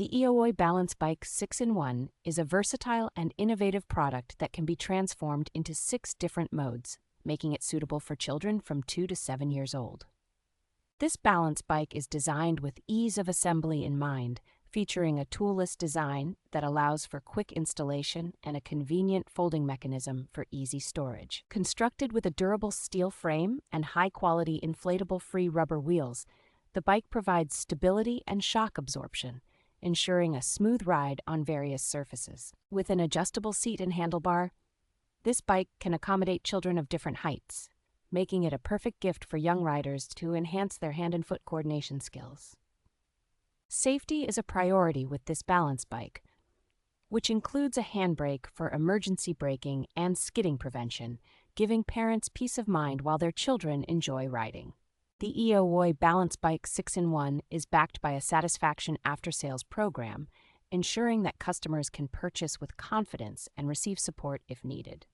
The EOOWOY Balance Bike 6-in-1 is a versatile and innovative product that can be transformed into 6 different modes, making it suitable for children from 2 to 7 years old. This balance bike is designed with ease of assembly in mind, featuring a toolless design that allows for quick installation and a convenient folding mechanism for easy storage. Constructed with a durable steel frame and high-quality inflatable-free rubber wheels, the bike provides stability and shock absorption, ensuring a smooth ride on various surfaces. With an adjustable seat and handlebar, this bike can accommodate children of different heights, making it a perfect gift for young riders to enhance their hand and foot coordination skills. Safety is a priority with this balance bike, which includes a handbrake for emergency braking and skidding prevention, giving parents peace of mind while their children enjoy riding. The EOOWOY Balance Bike 6-in-1 is backed by a satisfaction after-sales program, ensuring that customers can purchase with confidence and receive support if needed.